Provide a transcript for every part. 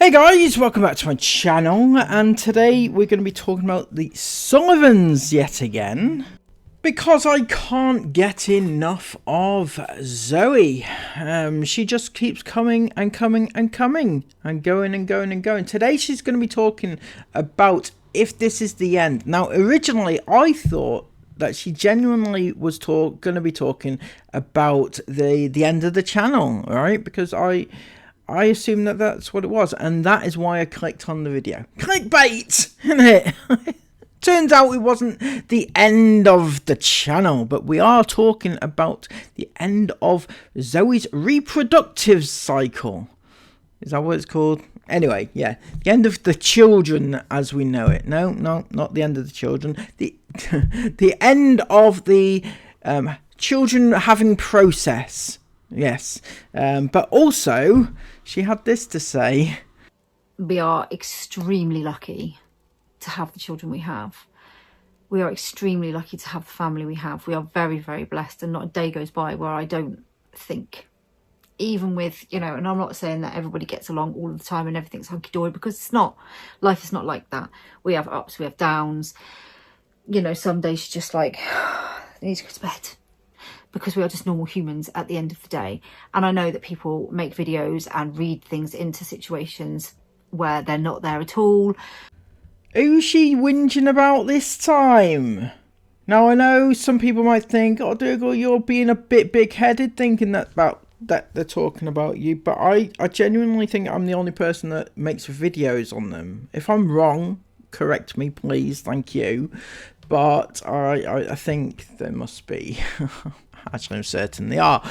Hey guys, welcome back to my channel, and today we're going to be talking about the Sullivans yet again, because I can't get enough of Zoe. She just keeps coming and coming and coming, and going and going and going. Today she's going to be talking about if this is the end. Now originally I thought that she genuinely was going to be talking about the end of the channel, right? Because I assumed that that's what it was, and that is why I clicked on the video. Clickbait, isn't it? Turns out it wasn't the end of the channel, but we are talking about the end of Zoe's reproductive cycle. Is that what it's called? Anyway, yeah, the end of the children as we know it. No, not the end of the children. The the end of the children having process. Yes, but also she had this to say. We are extremely lucky to have the children we have. We are extremely lucky to have the family we have. We are very, very blessed, and not a day goes by where I don't think, even with, you know, and I'm not saying that everybody gets along all the time and everything's hunky-dory, because it's not. Life is not like that. We have ups, we have downs. You know, some days you're just like, I need to go to bed, because we are just normal humans at the end of the day. And I know that people make videos and read things into situations where they're not there at all. Who's she whinging about this time? Now I know some people might think, oh Dougal, you're being a bit big-headed thinking that they're talking about you, but I genuinely think I'm the only person that makes videos on them. If I'm wrong, correct me please, thank you. But I think there must be. Actually, I'm certain they are.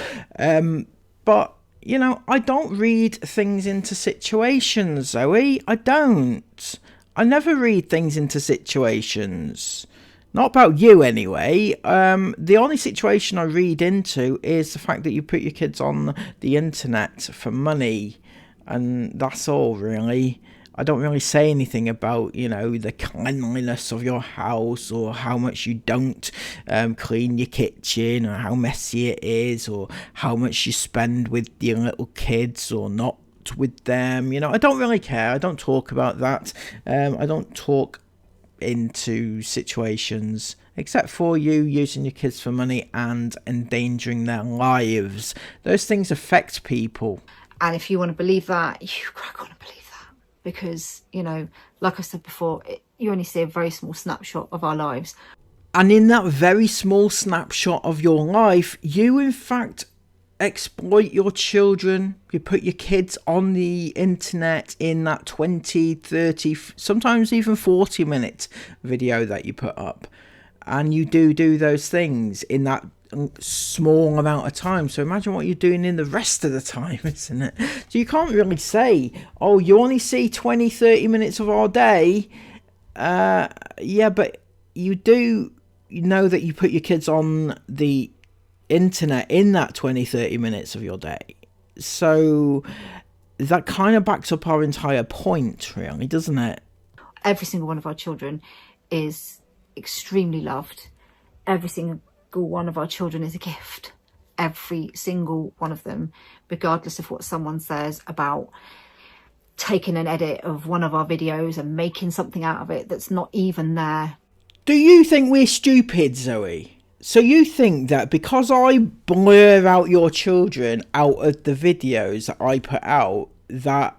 But, you know, I don't read things into situations, Zoe. I don't. I never read things into situations. Not about you, anyway. The only situation I read into is the fact that you put your kids on the internet for money. And that's all, really. I don't really say anything about, you know, the cleanliness of your house, or how much you don't clean your kitchen, or how messy it is, or how much you spend with your little kids or not with them. You know, I don't really care. I don't talk about that. I don't talk into situations, except for you using your kids for money and endangering their lives. Those things affect people. And if you want to believe that, you crack on and believe that. Because, you know, like I said before, you only see a very small snapshot of our lives. And in that very small snapshot of your life, you in fact exploit your children. You put your kids on the internet in that 20, 30, sometimes even 40-minute video that you put up. And you do those things in that small amount of time. So imagine what you're doing in the rest of the time, isn't it? So you can't really say, oh, you only see 20, 30 minutes of our day. Yeah, but you do know that you put your kids on the internet in that 20, 30 minutes of your day. So that kind of backs up our entire point, really, doesn't it? Every single one of our children is extremely loved. Every single one of our children is a gift. Every single one of them, regardless of what someone says about taking an edit of one of our videos and making something out of it that's not even there. Do you think we're stupid, Zoe? So you think that because I blur out your children out of the videos that I put out, that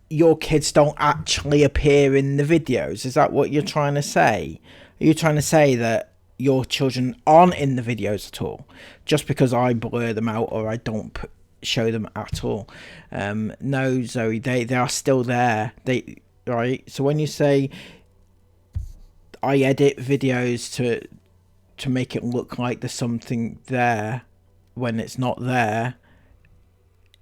your kids don't actually appear in the videos? Is that what you're trying to say? Are you trying to say that your children aren't in the videos at all, just because I blur them out or I don't show them at all? No, Zoe, they are still there. Right? So when you say I edit videos to make it look like there's something there when it's not there,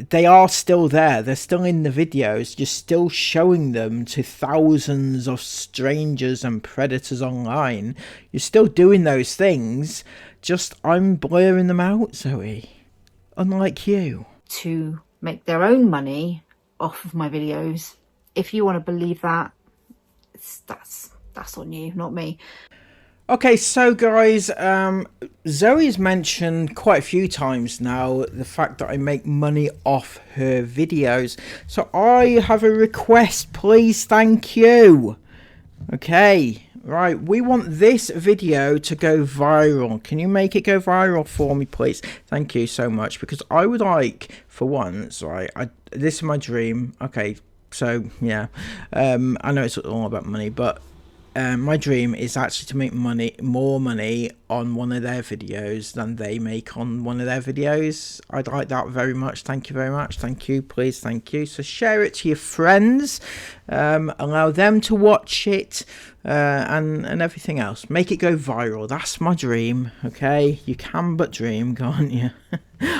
they are still there. They're still in the videos. You're still showing them to thousands of strangers and predators online. You're still doing those things, just I'm blurring them out, Zoe. Unlike you. To make their own money off of my videos. If you want to believe that, that's on you, not me. Okay, so guys, Zoe's mentioned quite a few times now the fact that I make money off her videos. So I have a request, please, thank you. Okay, right, we want this video to go viral. Can you make it go viral for me, please? Thank you so much, because I would like, for once, right, this is my dream. Okay, so, yeah, I know it's all about money, but my dream is actually to make more money on one of their videos than they make on one of their videos. I'd like that very much. Thank you very much. Thank you, please, thank you. So share it to your friends, allow them to watch it, and everything else. Make it go viral. That's my dream. Okay, you can but dream, can't you?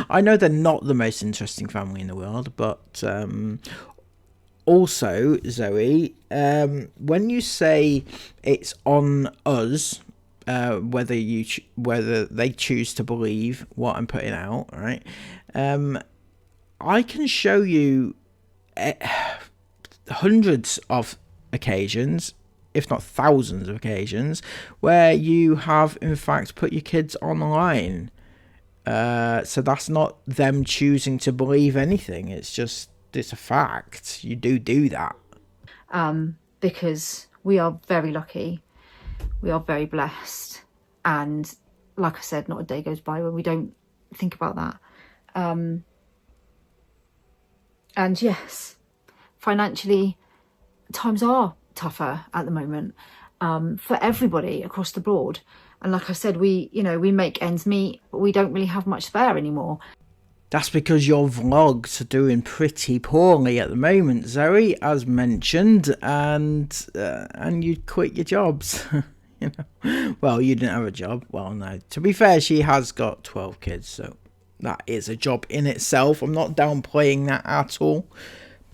I know they're not the most interesting family in the world, but also, Zoe, when you say it's on us, whether they choose to believe what I'm putting out, right? I can show you hundreds of occasions, if not thousands of occasions, where you have in fact put your kids online. So that's not them choosing to believe anything. It's a fact. You do that. Because we are very lucky. We are very blessed. And like I said, not a day goes by when we don't think about that. And yes, financially, times are tougher at the moment for everybody across the board. And like I said, we make ends meet, but we don't really have much spare anymore. That's because your vlogs are doing pretty poorly at the moment, Zoe, as mentioned, and you quit your jobs. You know, well, you didn't have a job. Well, no. To be fair, she has got 12 kids, so that is a job in itself. I'm not downplaying that at all.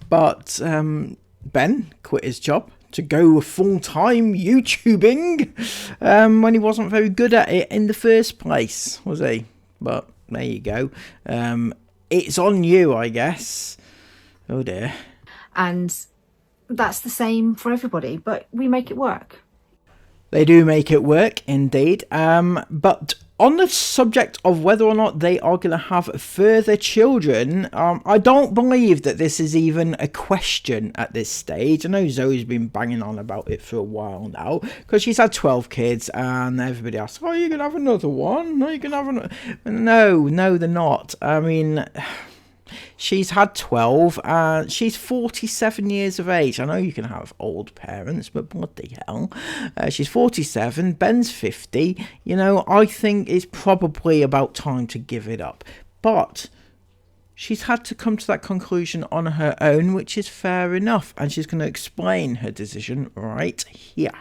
But Ben quit his job to go full-time YouTubing when he wasn't very good at it in the first place, was he? But there you go. It's on you, I guess. Oh dear. And that's the same for everybody, but we make it work. They do make it work, indeed. But on the subject of whether or not they are going to have further children, I don't believe that this is even a question at this stage. I know Zoe's been banging on about it for a while now, because she's had 12 kids, and everybody asks, oh, you're going to have another one? Are you going to have another? No, they're not. I mean, she's had 12, and she's 47 years of age. I know you can have old parents, but bloody hell. She's 47, Ben's 50. You know, I think it's probably about time to give it up. But she's had to come to that conclusion on her own, which is fair enough. And she's going to explain her decision right here.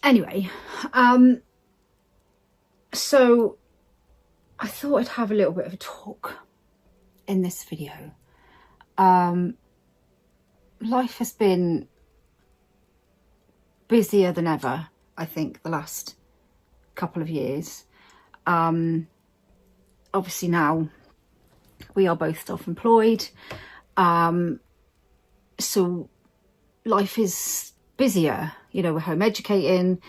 Anyway, so I thought I'd have a little bit of a talk in this video. Life has been busier than ever, I think, the last couple of years. Obviously now we are both self-employed, so life is busier. You know, we're home educating.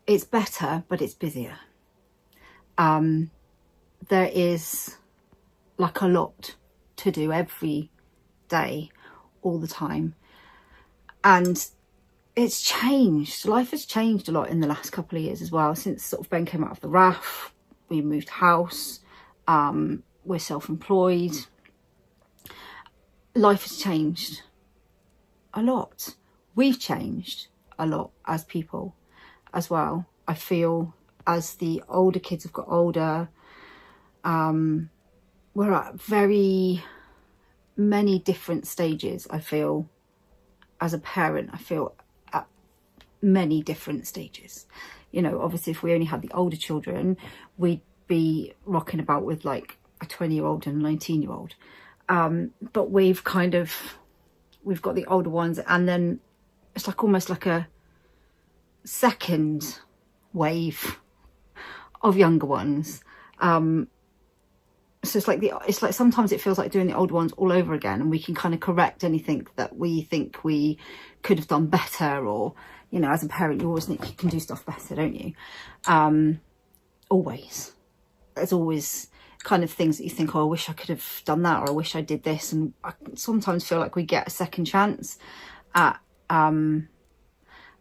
It's better, but it's busier. There is like a lot to do every day, all the time. And it's changed. Life has changed a lot in the last couple of years as well. Since sort of Ben came out of the RAF, we moved house, we're self-employed. Life has changed a lot. We've changed a lot as people as well. I feel as the older kids have got older, we're at very many different stages. I feel as a parent, I feel at many different stages. You know, obviously if we only had the older children, we'd be rocking about with like a 20-year-old and a 19-year-old. But we've got the older ones, and then it's like almost like a second wave of younger ones. So it's like sometimes it feels like doing the older ones all over again, and we can kind of correct anything that we think we could have done better, or, you know, as a parent you always think you can do stuff better, don't you? Always. There's always kind of things that you think, oh, I wish I could have done that, or I wish I did this. And I sometimes feel like we get a second chance at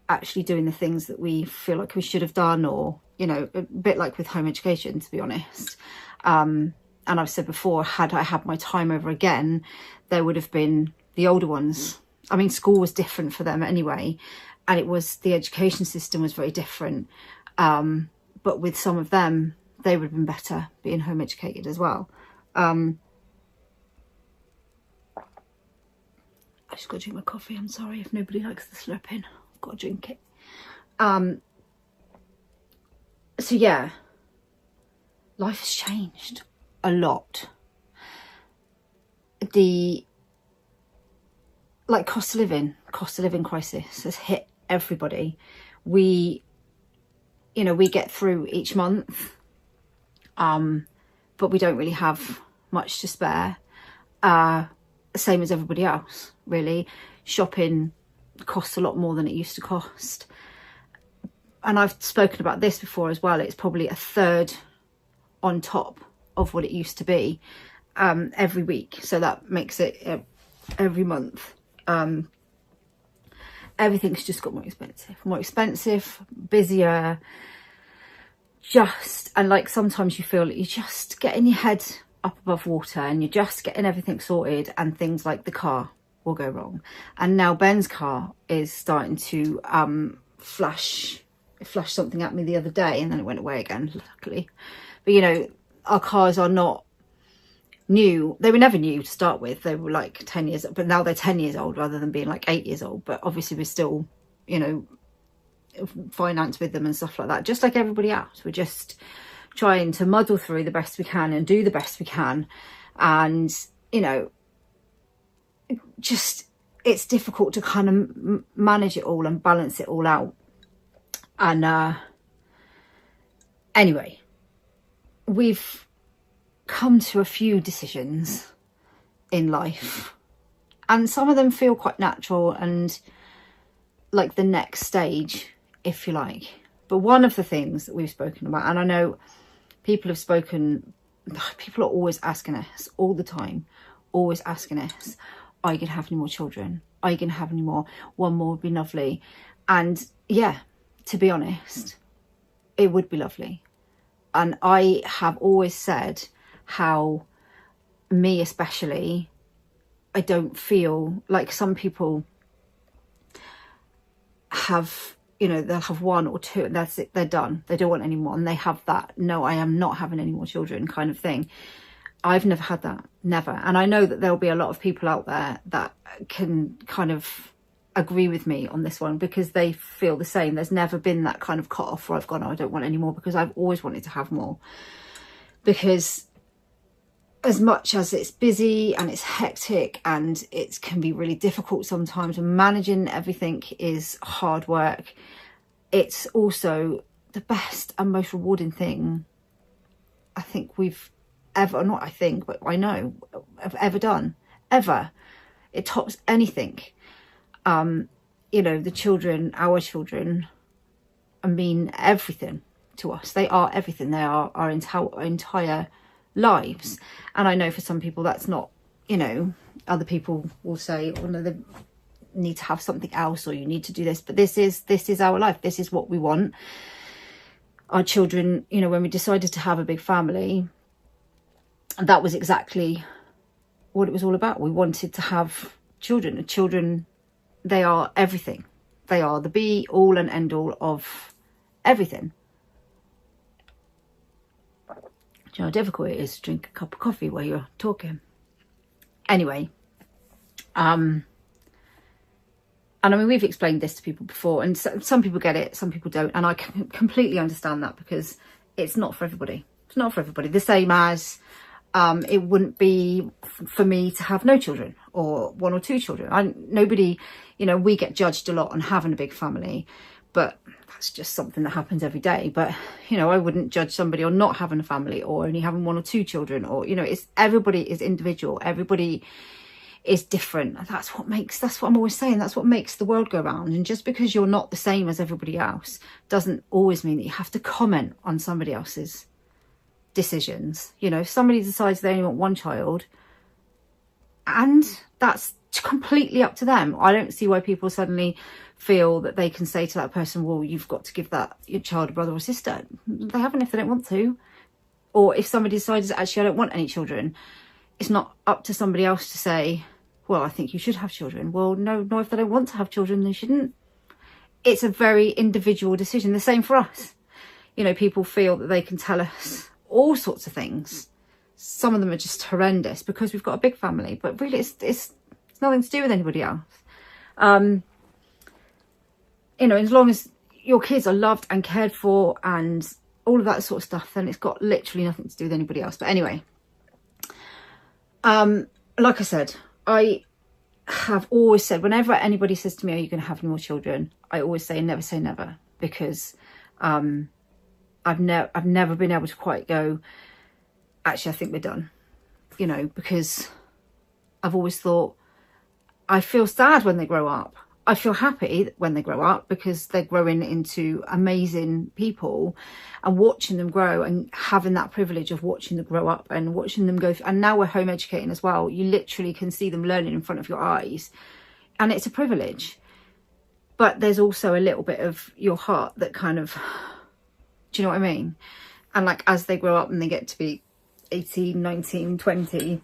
actually doing the things that we feel like we should have done, or, you know, a bit like with home education, to be honest. And I've said before, had I had my time over again, there would have been the older ones. I mean, school was different for them anyway, and the education system was very different. But with some of them, they would have been better being home educated as well. I just got to drink my coffee. I'm sorry if nobody likes the slurping. I've got to drink it. So yeah, life has changed a lot. The cost of living crisis has hit everybody. We get through each month, but we don't really have much to spare. Same as everybody else, really. Shopping costs a lot more than it used to cost. And I've spoken about this before as well. It's probably a third on top of what it used to be every week. So that makes it every month. Everything's just got more expensive, busier. And like sometimes you feel like you're just getting your head up above water and you're just getting everything sorted, and things like the car will go wrong. And now Ben's car is starting to flash something at me the other day, and then it went away again, luckily. But, you know, our cars are not new. They were never new to start with. They were like 10 years, but now they're 10 years old rather than being like 8 years old. But obviously we're still, you know, finance with them and stuff like that, just like everybody else. We're just trying to muddle through the best we can and do the best we can. And, you know, just, it's difficult to kind of manage it all and balance it all out. And anyway, we've come to a few decisions in life, and some of them feel quite natural and like the next stage, if you like. But one of the things that we've spoken about, and I know people are always asking us all the time, always asking us, are you going to have any more children? Are you going to have any more? One more would be lovely. And yeah, to be honest, it would be lovely. And I have always said how, me especially, I don't feel like some people have, you know, they'll have one or two and that's it, they're done. They don't want any more, and they have that, no, I am not having any more children kind of thing. I've never had that, never. And I know that there'll be a lot of people out there that can kind of agree with me on this one, because they feel the same. There's never been that kind of cut off where I've gone, oh, I don't want any more, because I've always wanted to have more. Because as much as it's busy and it's hectic and it can be really difficult sometimes, and managing everything is hard work, it's also the best and most rewarding thing I think we've ever, not I think, but I know, have ever done, ever. It tops anything. You know, the children, our children, I mean everything to us. They are everything. They are our entire lives. And I know for some people that's not, you know, other people will say, oh no, they need to have something else, or you need to do this. But this is our life. This is what we want. Our children, you know, when we decided to have a big family, that was exactly what it was all about. We wanted to have children. And children, they are everything. They are the be all and end all of everything. Do you know how difficult it is to drink a cup of coffee while you're talking? Anyway, And I mean, we've explained this to people before, and some people get it, some people don't. And I can completely understand that, because it's not for everybody. It's not for everybody. The same as it wouldn't be for me to have no children or 1 or 2 children. Nobody, you know, we get judged a lot on having a big family, but that's just something that happens every day. But, you know, I wouldn't judge somebody on not having a family or only having 1 or 2 children, or, you know, everybody is individual. Everybody is different. That's what I'm always saying, that's what makes the world go round. And just because you're not the same as everybody else doesn't always mean that you have to comment on somebody else's decisions. You know, if somebody decides they only want 1 child, and that's completely up to them. I don't see why people suddenly feel that they can say to that person, well, you've got to give that your child a brother or sister. They haven't if they don't want to. Or if somebody decides that actually I don't want any children, it's not up to somebody else to say, well, I think you should have children. Well, no, if they don't want to have children, they shouldn't. It's a very individual decision. The same for us. You know, people feel that they can tell us all sorts of things. Some of them are just horrendous because we've got a big family, but really it's nothing to do with anybody else. You know, as long as your kids are loved and cared for and all of that sort of stuff, then it's got literally nothing to do with anybody else. But anyway, like I said, I have always said, whenever anybody says to me, are you going to have any more children? I always say never say never, because I've never been able to quite go, actually, I think we're done, you know, because I've always thought, I feel sad when they grow up. I feel happy when they grow up because they're growing into amazing people, and watching them grow and having that privilege of watching them grow up and watching them go. And now we're home educating as well. You literally can see them learning in front of your eyes, and it's a privilege. But there's also a little bit of your heart that kind of, do you know what I mean? And like, as they grow up and they get to be 18, 19, 20,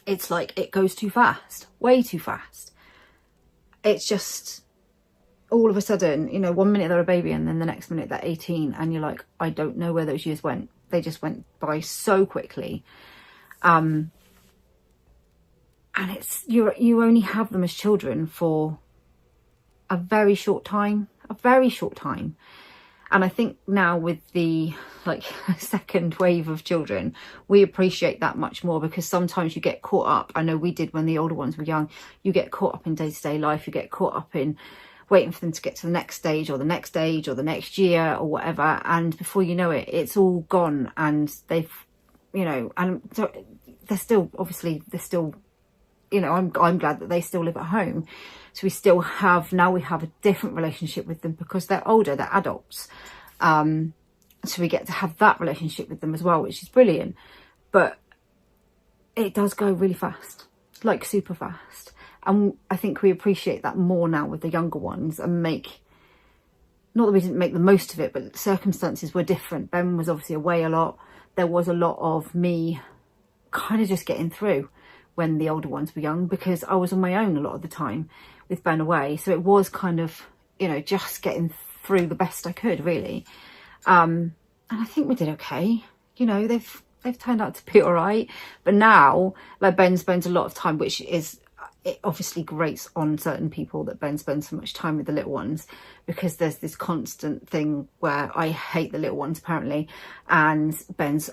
it's like it goes too fast, way too fast. It's just all of a sudden, you know, 1 minute they're a baby and then the next minute they're 18, and you're like, I don't know where those years went. They just went by so quickly. And it's, you only have them as children for a very short time, And I think now with the second wave of children, we appreciate that much more, because sometimes you get caught up. I know we did when the older ones were young. You get caught up in day-to-day life. You get caught up in waiting for them to get to the next stage or the next age or the next year or whatever. And before you know it, it's all gone, and they've, you know, and so they're still, you know, I'm glad that they still live at home. So we still have, now we have a different relationship with them because they're older, they're adults. So we get to have that relationship with them as well, which is brilliant. But it does go really fast, like super fast. And I think we appreciate that more now with the younger ones, and not that we didn't make the most of it, but circumstances were different. Ben was obviously away a lot. There was a lot of me kind of just getting through when the older ones were young, because I was on my own a lot of the time with Ben away. So it was kind of, you know, just getting through the best I could, really. And I think we did okay. You know, they've turned out to be all right. But now, like, Ben spends a lot of time, which is, it obviously grates on certain people that Ben spends so much time with the little ones, because there's this constant thing where I hate the little ones, apparently. And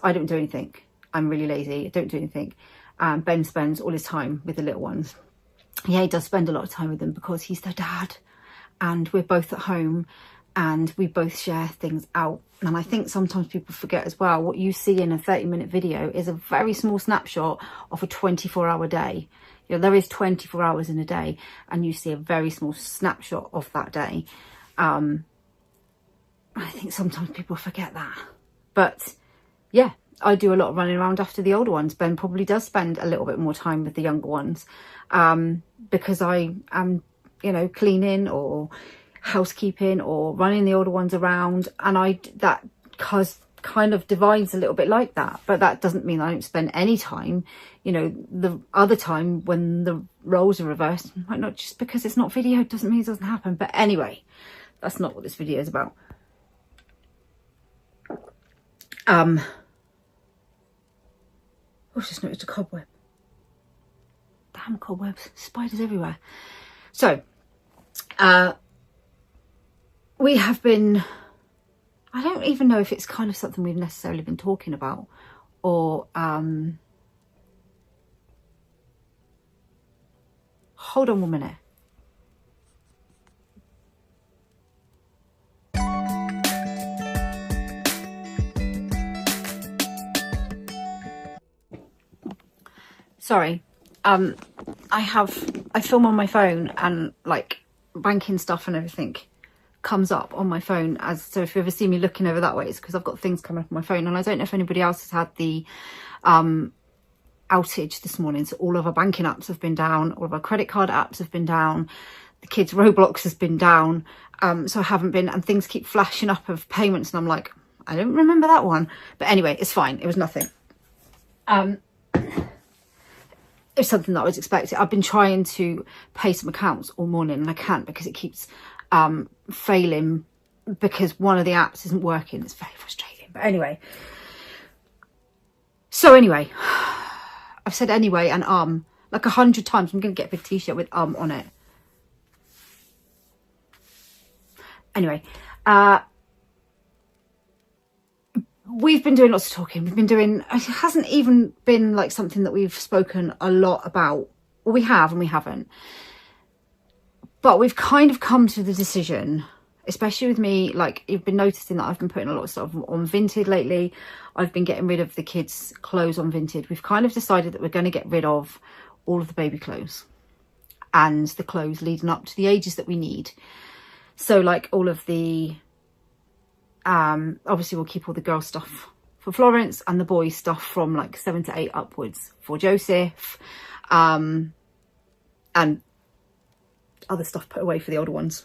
I don't do anything. I'm really lazy. I don't do anything. Ben spends all his time with the little ones. Yeah, he does spend a lot of time with them because he's their dad, and we're both at home and we both share things out. And I think sometimes people forget as well, what you see in a 30-minute video is a very small snapshot of a 24-hour day. You know, there is 24 hours in a day, and you see a very small snapshot of that day. I think sometimes people forget that. But yeah, I do a lot of running around after the older ones. Ben probably does spend a little bit more time with the younger ones, because I am, you know, cleaning or housekeeping or running the older ones around, and that kind of divides a little bit like that. But that doesn't mean I don't spend any time, you know, the other time when the roles are reversed. Might not, just because it's not video doesn't mean it doesn't happen. But anyway, that's not what this video is about. Oh, I just noticed a cobweb. Damn cobwebs, spiders everywhere. So We have been, I don't even know if it's kind of something we've necessarily been talking about, or hold on 1 minute. Sorry. I film on my phone, and like banking stuff and everything comes up on my phone. As so if you ever see me looking over that way, it's because I've got things coming up on my phone. And I don't know if anybody else has had the outage this morning. So all of our banking apps have been down, all of our credit card apps have been down, the kids' Roblox has been down. So I haven't been, and things keep flashing up of payments, and I'm like, I don't remember that one. But anyway, it's fine. It was nothing. It's something that I was expecting. I've been trying to pay some accounts all morning, and I can't because it keeps failing because one of the apps isn't working. It's very frustrating. But anyway, I've said anyway and like 100 times. I'm going to get a big t-shirt with on it. Anyway, we've been doing lots of talking. We've been doing, it hasn't even been like something that we've spoken a lot about. Well, we have and we haven't. But we've kind of come to the decision, especially with me, like you've been noticing that I've been putting a lot of stuff on Vinted lately. I've been getting rid of the kids' clothes on Vinted. We've kind of decided that we're going to get rid of all of the baby clothes and the clothes leading up to the ages that we need. So like all of the, obviously we'll keep all the girl stuff for Florence and the boys stuff from like 7 to 8 upwards for Joseph, and other stuff put away for the older ones.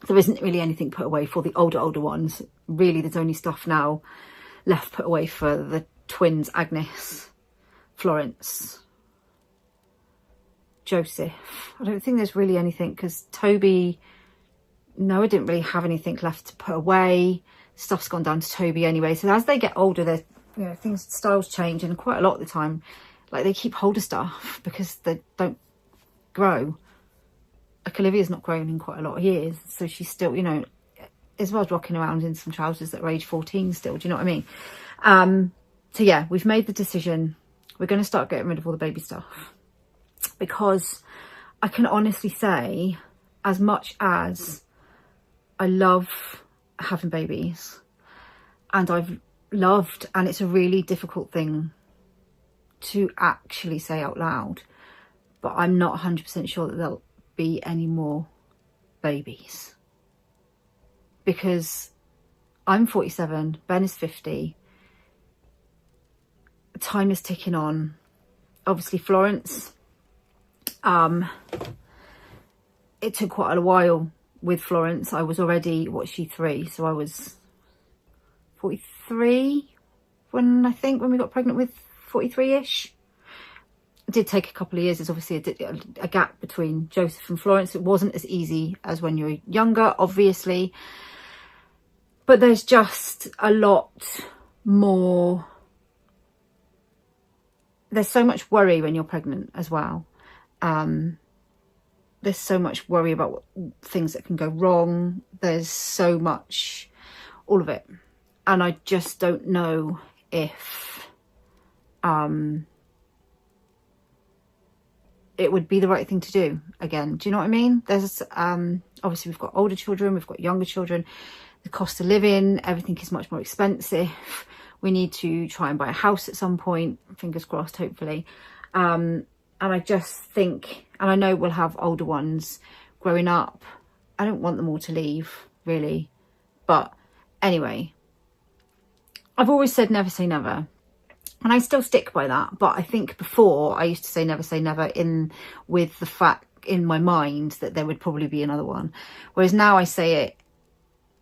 There isn't really anything put away for the older ones. Really, there's only stuff now left put away for the twins, Agnes, Florence, Joseph. I don't think there's really anything because Toby, no, I didn't really have anything left to put away. Stuff's gone down to Toby anyway. So as they get older, their things, styles change, and quite a lot of the time, like they keep hold of stuff because they don't grow. Like Olivia's not grown in quite a lot of years, so she's still, Isabel's rocking around in some trousers that are age 14 still. Do you know what I mean? So yeah, we've made the decision. We're going to start getting rid of all the baby stuff because I can honestly say, as much as I love having babies, and I've loved, and it's a really difficult thing to actually say out loud, but I'm not 100% sure that there'll be any more babies because I'm 47, Ben is 50, time is ticking on. Obviously Florence, it took quite a while with Florence. I was already, what's she, 3? So I was 43 when we got pregnant, with 43-ish. It did take a couple of years. There's obviously a gap between Joseph and Florence. It wasn't as easy as when you're younger, obviously. But there's just a lot more. There's so much worry when you're pregnant as well. There's so much worry about things that can go wrong. There's so much, all of it. And I just don't know if it would be the right thing to do again. Do you know what I mean? There's obviously we've got older children, we've got younger children. The cost of living, everything is much more expensive. We need to try and buy a house at some point, fingers crossed, hopefully. And I just think, and I know we'll have older ones growing up. I don't want them all to leave, really. But anyway, I've always said never say never. And I still stick by that. But I think before I used to say never with the fact in my mind that there would probably be another one. Whereas now I say it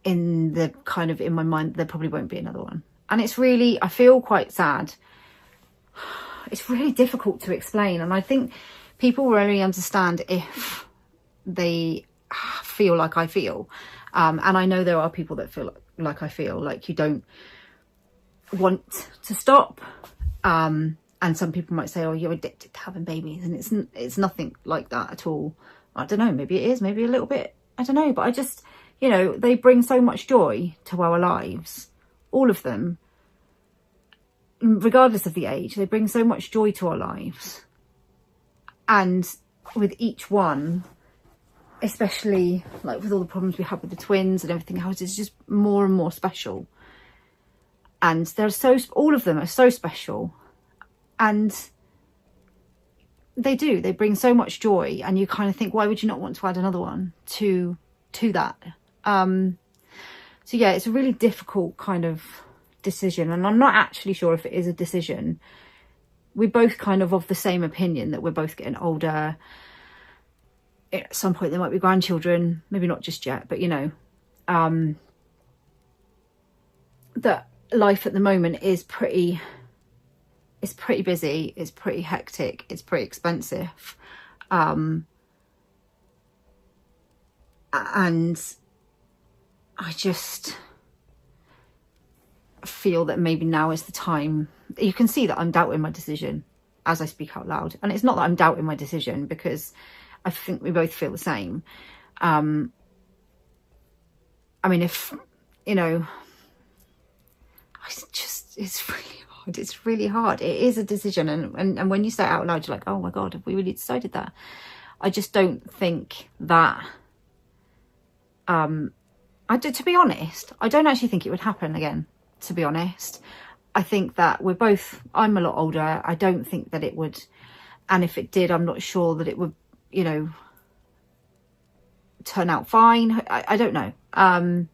in my mind, there probably won't be another one. And it's really, I feel quite sad. It's really difficult to explain. And I think people really understand if they feel like I feel. And I know there are people that feel like I feel, like you don't want to stop. And some people might say, oh, you're addicted to having babies. And it's nothing like that at all. I don't know, maybe it is, maybe a little bit, I don't know, but I just, you know, they bring so much joy to our lives, all of them, regardless of the age. They bring so much joy to our lives, and with each one, especially like with all the problems we had with the twins and everything else, it's just more and more special. And all of them are so special, and they bring so much joy, and you kind of think, why would you not want to add another one to that? So yeah, it's a really difficult kind of decision, and I'm not actually sure if it is a decision. We're both kind of the same opinion that we're both getting older. At some point there might be grandchildren, maybe not just yet, but you know, that life at the moment is pretty busy, it's pretty hectic, it's pretty expensive, and I just feel that maybe now is the time. You can see that I'm doubting my decision as I speak out loud, and it's not that I'm doubting my decision, because I think we both feel the same. I mean, if, you know, it's really hard. It is a decision, and when you say it out loud, you're like, oh my God, have we really decided that? I just don't think that, to be honest, I don't actually think it would happen again, to be honest. I think that I'm a lot older. I don't think that it would, and if it did, I'm not sure that it would, you know, turn out fine. I don't know. I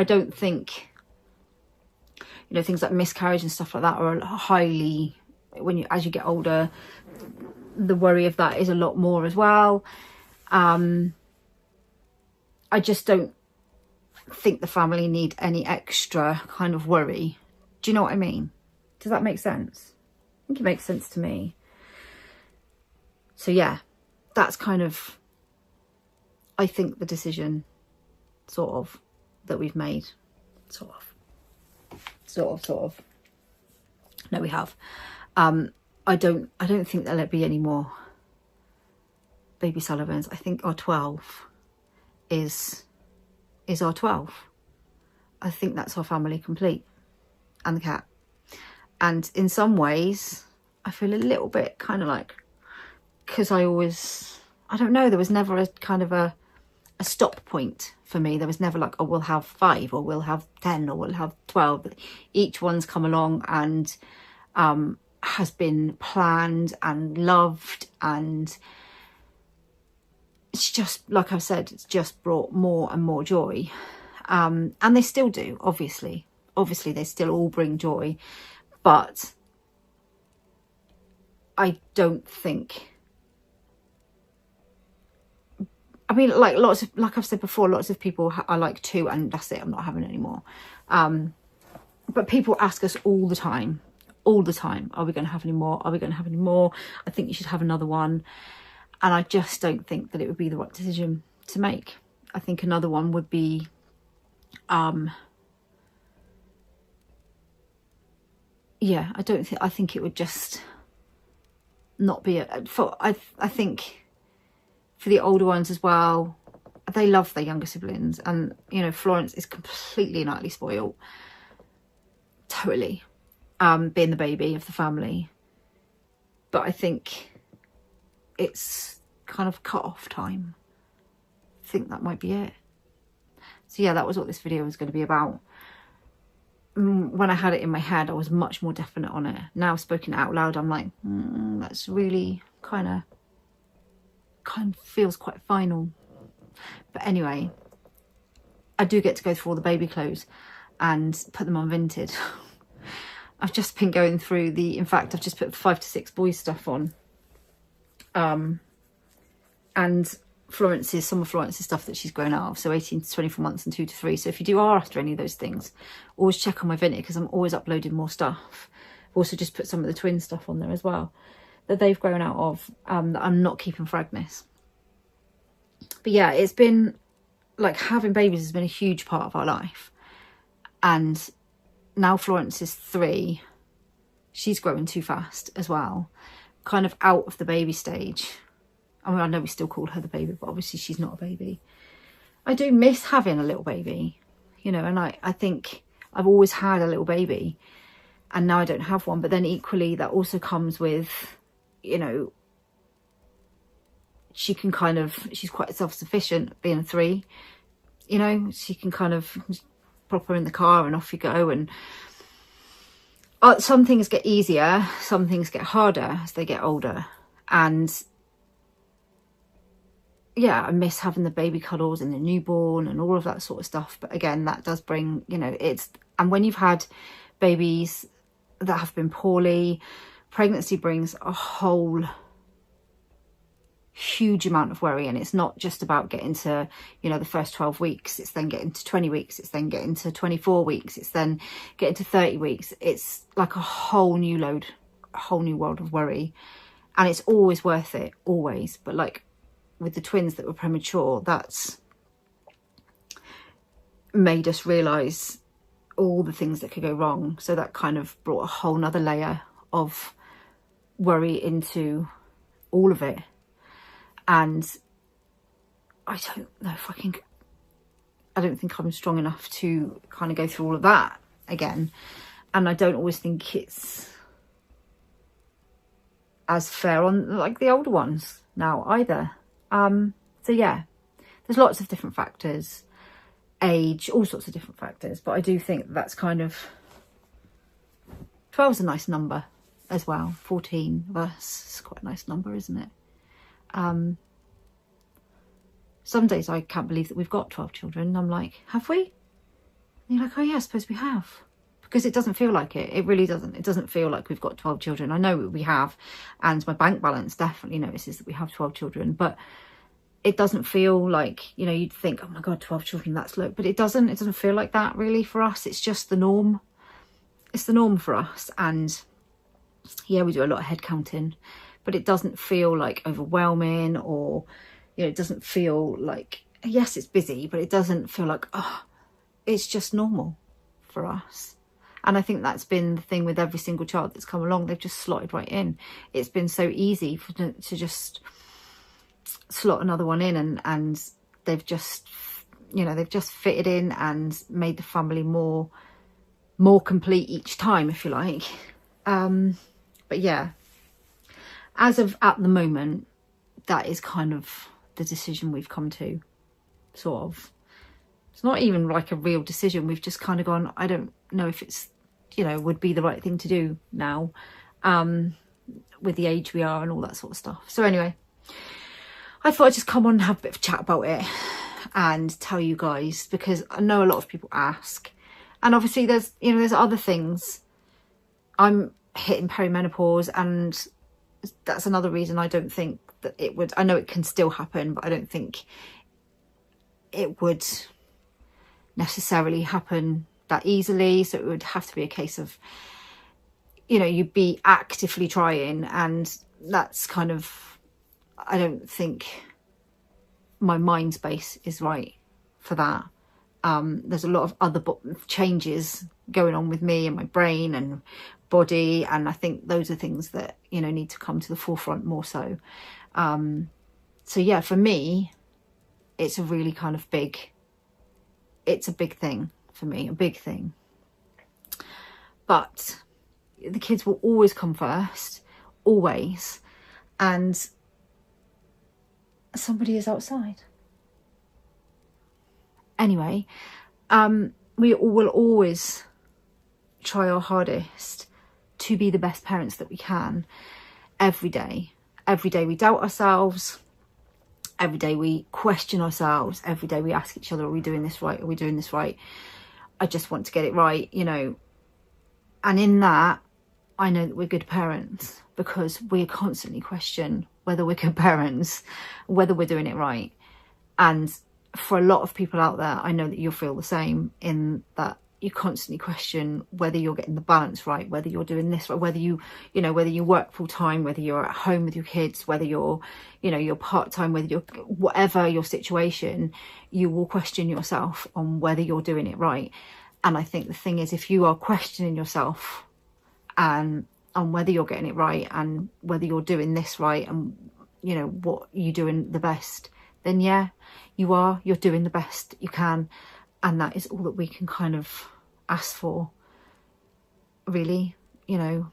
don't think, you know, things like miscarriage and stuff like that are highly, as you get older, the worry of that is a lot more as well. I just don't think the family need any extra kind of worry. Do you know what I mean? Does that make sense? I think it makes sense to me. So yeah, that's kind of, I think, the decision sort of that we've made. Sort of. No, we have. I don't think there'll be any more baby Sullivans. I think our 12 is our 12. I think that's our family complete, and the cat. And in some ways, I feel a little bit kind of like, because I don't know, there was never a kind of a stop point for me. There was never like, oh, we'll have 5 or we'll have 10 or we'll have 12. But each one's come along and has been planned and loved, and it's just, like I've said, it's just brought more and more joy. And they still do, obviously they still all bring joy, but I don't think, I mean, like like I've said before, lots of people are like 2 and that's it, I'm not having any more. But people ask us all the time, are we going to have any more? Are we going to have any more? I think you should have another one. And I just don't think that it would be the right decision to make. I think another one would be, yeah, I think it would just not be I think for the older ones as well, they love their younger siblings, and you know, Florence is completely and utterly spoiled, totally, being the baby of the family. But I think it's kind of cut off time. I think that might be it. So yeah, that was what this video was going to be about. When I had it in my head, I was much more definite on it. Now spoken out loud, I'm like, that's really kind of feels quite final. But anyway, I do get to go through all the baby clothes and put them on Vinted. I've just been going through in fact, I've just put 5 to 6 boys stuff on. And some of Florence's stuff that she's grown out of, so 18 to 24 months and 2 to 3. So if you are after any of those things, always check on my Vinted, because I'm always uploading more stuff. I've also just put some of the twin stuff on there as well that they've grown out of, that I'm not keeping for Agnes. But yeah, it's been like, having babies has been a huge part of our life. And now Florence is 3. She's growing too fast as well, kind of out of the baby stage. I mean, I know we still call her the baby, but obviously she's not a baby. I do miss having a little baby, you know, and I think I've always had a little baby and now I don't have one. But then equally that also comes with, you know, she's quite self-sufficient being a 3, you know, she can kind of pop her in the car and off you go. And some things get easier, some things get harder as they get older. And yeah, I miss having the baby cuddles and the newborn and all of that sort of stuff. But again, that does bring, you know, and when you've had babies that have been poorly, pregnancy brings a whole huge amount of worry. And it's not just about getting to, you know, the first 12 weeks, it's then getting to 20 weeks, it's then getting to 24 weeks, it's then getting to 30 weeks. It's like a whole new load, a whole new world of worry. And it's always worth it, always. But like with the twins that were premature, that's made us realise all the things that could go wrong. So that kind of brought a whole nother layer of worry into all of it. And I don't know if I don't think I'm strong enough to kind of go through all of that again. And I don't always think it's as fair on like the older ones now either. So yeah, there's lots of different factors, age, all sorts of different factors. But I do think that's kind of, 12's a nice number as well. 14 of us is quite a nice number, isn't it? Some days I can't believe that we've got 12 children. I'm like, have we? And you're like, oh yeah, I suppose we have. Because it doesn't feel like it. It really doesn't. It doesn't feel like we've got 12 children. I know we have. And my bank balance definitely notices that we have 12 children. But it doesn't feel like, you know, you'd think, oh my God, 12 children, that's low. But it doesn't. It doesn't feel like that really for us. It's just the norm. It's the norm for us. And yeah, we do a lot of head counting. But it doesn't feel like overwhelming, or, you know, it doesn't feel like, yes, it's busy, but it doesn't feel like, oh, it's just normal for us. And I think that's been the thing with every single child that's come along. They've just slotted right in. It's been so easy to just slot another one in, and they've just, you know, they've just fitted in and made the family more complete each time, if you like. But yeah, as of at the moment, that is kind of the decision we've come to, sort of. It's not even like a real decision. We've just kind of gone, I don't know if it's, you know, would be the right thing to do now, with the age we are and all that sort of stuff. So anyway, I thought I'd just come on and have a bit of a chat about it and tell you guys, because I know a lot of people ask. And obviously there's, you know, there's other things. I'm hitting perimenopause, and that's another reason I don't think that it would, I know it can still happen, but I don't think it would necessarily happen that easily. So it would have to be a case of, you know, you'd be actively trying, and that's kind of, I don't think my mind space is right for that. There's a lot of other changes going on with me and my brain and body, and I think those are things that, you know, need to come to the forefront more so. So yeah, for me, it's a really kind of it's a big thing for me, a big thing. But the kids will always come first, always. And somebody is outside. Anyway, we will always try our hardest to be the best parents that we can every day. Every day we doubt ourselves. Every day we question ourselves. Every day we ask each other, are we doing this right? Are we doing this right? I just want to get it right, you know. And in that, I know that we're good parents, because we constantly question whether we're good parents, whether we're doing it right. And for a lot of people out there, I know that you'll feel the same, in that you constantly question whether you're getting the balance right, whether you're doing this right, whether you know, whether you work full time, whether you're at home with your kids, whether you're, you know, you're part-time, whether you're, whatever your situation, you will question yourself on whether you're doing it right. And I think the thing is, if you are questioning yourself and on whether you're getting it right and whether you're doing this right and, you know, what you're doing the best, then yeah, you're doing the best you can. And that is all that we can kind of ask for, really. You know,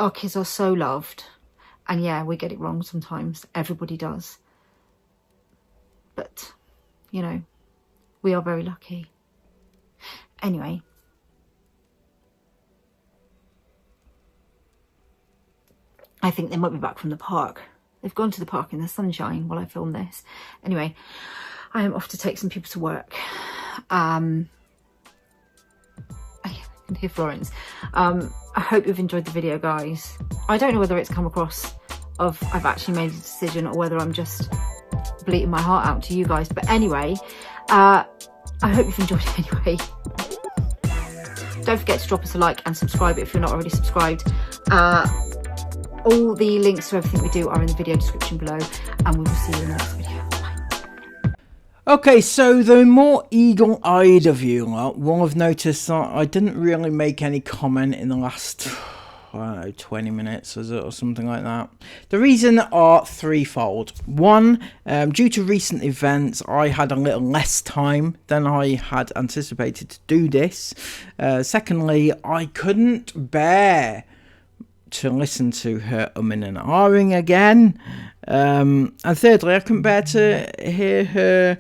our kids are so loved, and yeah, we get it wrong sometimes. Everybody does. But, you know, we are very lucky. Anyway. I think they might be back from the park. They've gone to the park in the sunshine while I film this. Anyway, I am off to take some people to work. I can hear Florence. I hope you've enjoyed the video, guys. I don't know whether it's come across of I've actually made a decision, or whether I'm just bleating my heart out to you guys. But anyway, I hope you've enjoyed it anyway. Don't forget to drop us a like and subscribe if you're not already subscribed. All the links to everything we do are in the video description below, and we will see you in the next video. Bye. Okay, so the more eagle-eyed of you lot will have noticed that I didn't really make any comment in the last, I don't know, 20 minutes or something like that. The reason are threefold. One, due to recent events, I had a little less time than I had anticipated to do this. Secondly, I couldn't bear to listen to her umming and ahhing again. And thirdly, I couldn't bear to hear her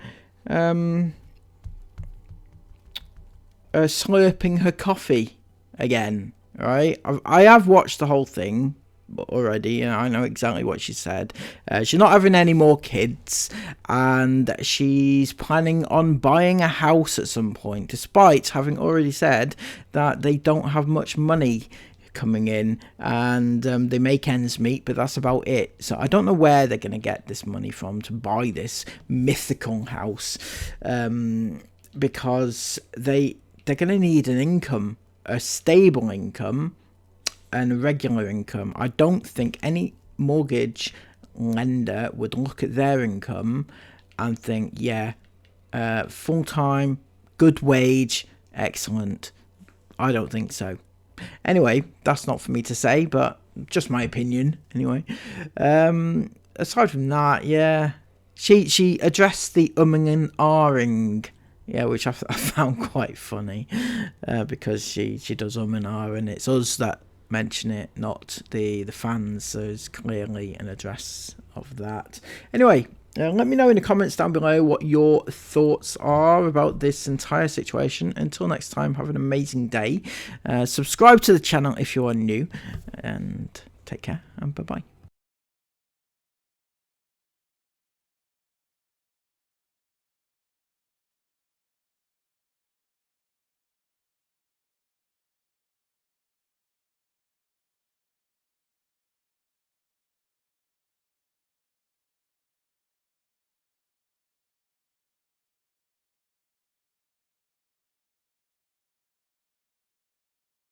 slurping her coffee again. Right? I have watched the whole thing already, and I know exactly what she said. She's not having any more kids, and she's planning on buying a house at some point, despite having already said that they don't have much money coming in, and they make ends meet, but that's about it. So I don't know where they're going to get this money from to buy this mythical house, because they're going to need an income, a stable income and a regular income. I don't think any mortgage lender would look at their income and think, yeah, full-time, good wage, excellent. I don't think so. Anyway, that's not for me to say, but just my opinion anyway. Aside from that, yeah, she addressed the umming and ahhing, yeah, which I found quite funny, because she does and ah, and it's us that mention it, not the fans. So it's clearly an address of that. Anyway, let me know in the comments down below what your thoughts are about this entire situation. Until next time, have an amazing day. Subscribe to the channel if you are new, and take care, and bye-bye.